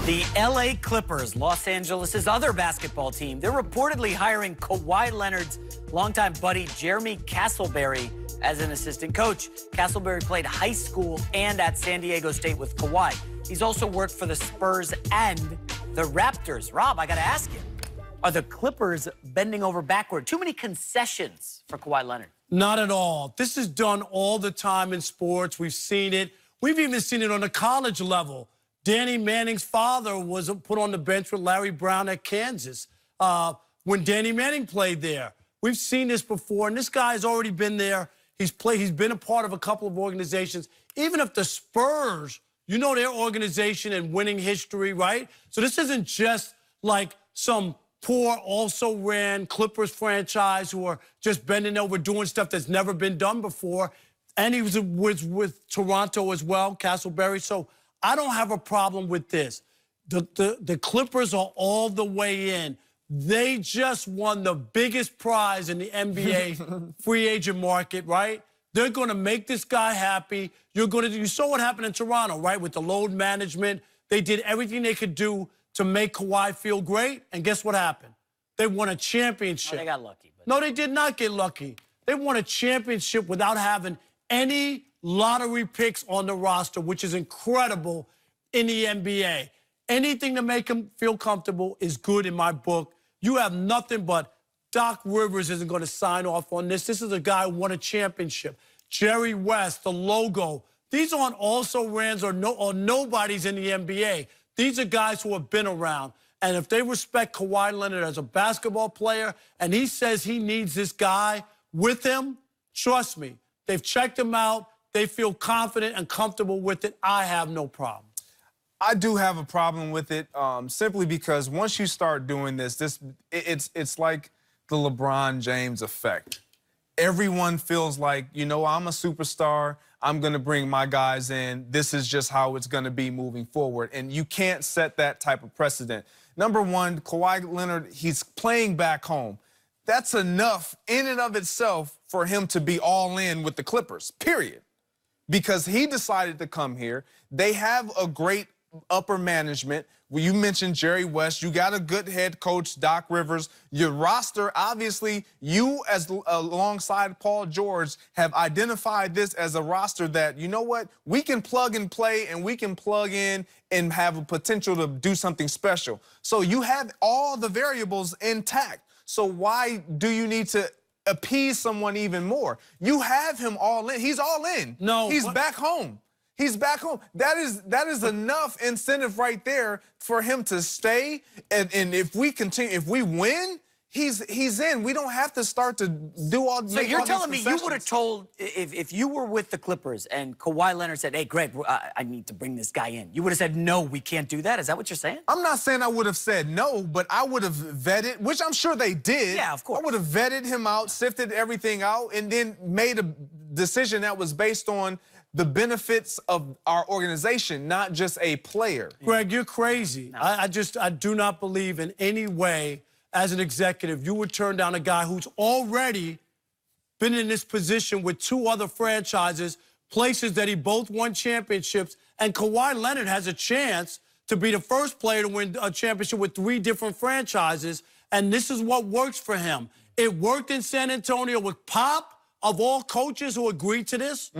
The LA Clippers, Los Angeles' other basketball team, they're reportedly hiring Kawhi Leonard's longtime buddy Jeremy Castleberry as an assistant coach. Castleberry played high school and at San Diego State with Kawhi. He's also worked for the Spurs and the Raptors. Rob, I got to ask you, are the Clippers bending over backward? Too many concessions for Kawhi Leonard? Not at all. This is done all the time in sports. We've seen it. We've even seen it on the college level. Danny Manning's father was put on the bench with Larry Brown at Kansas when Danny Manning played there. We've seen this before, and this guy has already been there. He's been a part of a couple of organizations. Even if the Spurs, you know their organization and winning history, right? So this isn't just like some poor, also-ran Clippers franchise who are just bending over, doing stuff that's never been done before. And he was with Toronto as well, Castleberry. So I don't have a problem with this. The Clippers are all the way in. They just won the biggest prize in the NBA free agent market, right? They're going to make this guy happy. You saw what happened in Toronto, right, with the load management. They did everything they could do to make Kawhi feel great, and guess what happened? They won a championship. Oh, they got lucky. But... No, they did not get lucky. They won a championship without having any lottery picks on the roster, which is incredible in the NBA. Anything to make them feel comfortable is good in my book. You have nothing but Doc Rivers isn't going to sign off on this. This is a guy who won a championship. Jerry West, the logo. These aren't also-rans or nobodies in the NBA. These are guys who have been around. And if they respect Kawhi Leonard as a basketball player and he says he needs this guy with him, trust me, they've checked him out. They feel confident and comfortable with it. I have no problem. I do have a problem with it simply because once you start doing this, it's like the LeBron James effect. Everyone feels like, you know, I'm a superstar. I'm going to bring my guys in. This is just how it's going to be moving forward. And you can't set that type of precedent. Number one, Kawhi Leonard, he's playing back home. That's enough in and of itself for him to be all in with the Clippers, period. Because he decided to come here. They have a great upper management. Well, you mentioned Jerry West. You got a good head coach, Doc Rivers. Your roster, obviously, you as alongside Paul George have identified this as a roster that, you know what, we can plug and play and we can plug in and have a potential to do something special. So you have all the variables intact. So why do you need to appease someone even more? You have him all in. He's all in. No. He's back home. He's back home. That is enough incentive right there for him to stay. And if we continue, if we win, he's in. We don't have to start to do all. So you're telling me you would have told if you were with the Clippers and Kawhi Leonard said, "Hey, Greg, I need to bring this guy in," you would have said, "No, we can't do that." Is that what you're saying? I'm not saying I would have said no, but I would have vetted, which I'm sure they did. Yeah, of course. I would have vetted him out, sifted everything out, and then made a decision that was based on the benefits of our organization, not just a player. Greg, you're crazy. No. I do not believe in any way as an executive you would turn down a guy who's already been in this position with two other franchises, places that he both won championships, and Kawhi Leonard has a chance to be the first player to win a championship with 3 different franchises, and this is what works for him. It worked in San Antonio with Pop, of all coaches who agreed to this,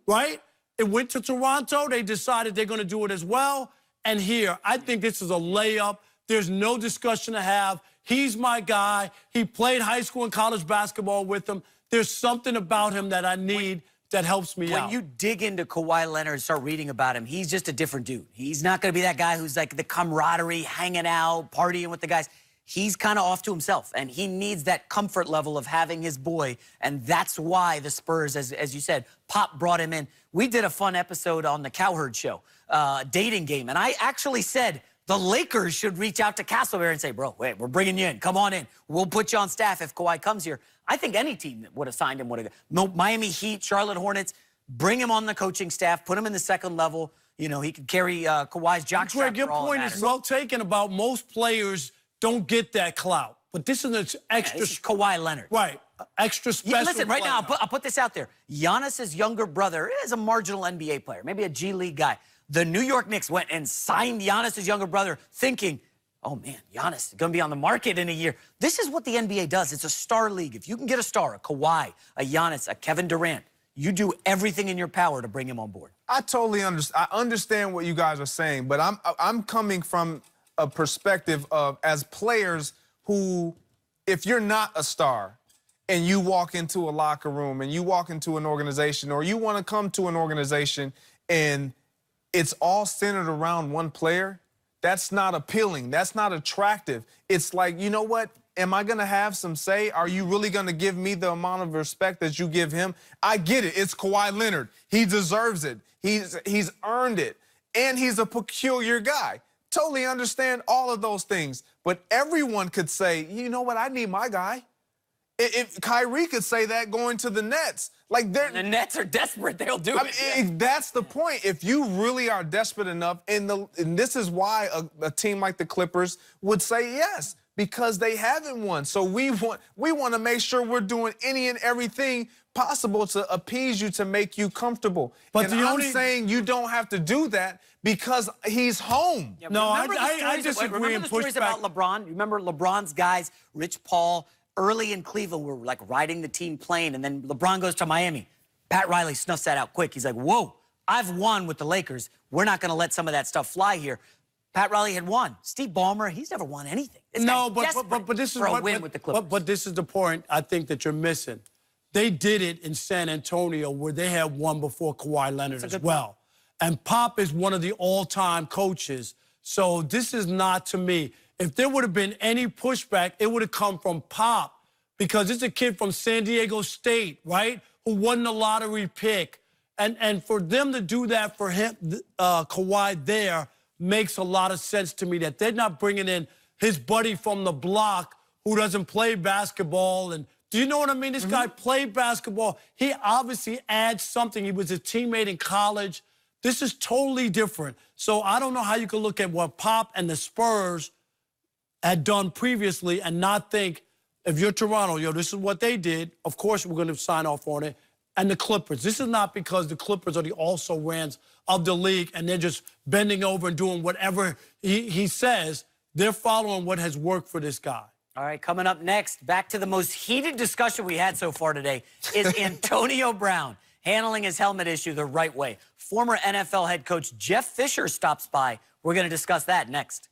right? It went to Toronto. They decided they're going to do it as well. And here, I think this is a layup. There's no discussion to have. He's my guy. He played high school and college basketball with him. There's something about him that I need that helps me out. When you dig into Kawhi Leonard and start reading about him, he's just a different dude. He's not going to be that guy who's like the camaraderie, hanging out, partying with the guys. He's kind of off to himself, and he needs that comfort level of having his boy, and that's why the Spurs, as you said, Pop brought him in. We did a fun episode on the Cowherd Show, dating game, and I actually said the Lakers should reach out to Castleberry and say, bro, wait, we're bringing you in. Come on in. We'll put you on staff if Kawhi comes here. I think any team that would have signed him would have. Miami Heat, Charlotte Hornets, bring him on the coaching staff, put him in the second level. You know, he could carry Kawhi's jockstrap. Greg, your point is well taken about most players don't get that clout. But this is an extra... This is Kawhi Leonard. Right. Extra special listen, right player. now, I'll put this out there. Giannis's younger brother is a marginal NBA player, maybe a G League guy. The New York Knicks went and signed Giannis' younger brother thinking, oh, man, Giannis is going to be on the market in a year. This is what the NBA does. It's a star league. If you can get a star, a Kawhi, a Giannis, a Kevin Durant, you do everything in your power to bring him on board. I totally understand. I understand what you guys are saying, but I'm coming from a perspective of as players who, if you're not a star and you walk into a locker room and you walk into an organization or you want to come to an organization and it's all centered around one player, that's not appealing. That's not attractive. It's like, you know what? Am I going to have some say? Are you really going to give me the amount of respect that you give him? I get it. It's Kawhi Leonard. He deserves it. He's earned it. And he's a peculiar guy. Totally understand all of those things. But everyone could say, you know what? I need my guy. If Kyrie could say that going to the Nets. Like the Nets are desperate. They'll do it. I mean, that's the point. If you really are desperate enough, and this is why a team like the Clippers would say yes, because they haven't won. So we want to make sure we're doing any and everything possible to appease you, to make you comfortable. But I'm saying you don't have to do that because he's home. Yeah, no, I disagree. Remember the stories about LeBron? Remember LeBron's guys, Rich Paul, early in Cleveland were like riding the team plane, and then LeBron goes to Miami. Pat Riley snuffs that out quick. He's like, whoa, I've won with the Lakers. We're not going to let some of that stuff fly here. Pat Riley had won. Steve Ballmer, he's never won anything. No, but this is for a win with the Clippers. But this is the point I think that you're missing. They did it in San Antonio where they had won before Kawhi Leonard as well. And Pop is one of the all-time coaches. So this is not, to me, if there would have been any pushback, it would have come from Pop, because it's a kid from San Diego State, right, who won the lottery pick. And for them to do that for him, Kawhi there, makes a lot of sense to me, that they're not bringing in his buddy from the block who doesn't play basketball. And do you know what I mean? This guy played basketball. He obviously adds something. He was a teammate in college. This is totally different. So I don't know how you can look at what Pop and the Spurs had done previously and not think, if you're Toronto, yo, this is what they did. Of course, we're going to sign off on it. And the Clippers. This is not because the Clippers are the also-rans of the league and they're just bending over and doing whatever he says. They're following what has worked for this guy. All right, coming up next, back to the most heated discussion we had so far today, is Antonio Brown handling his helmet issue the right way. Former NFL head coach Jeff Fisher stops by. We're going to discuss that next.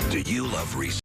Do you love research?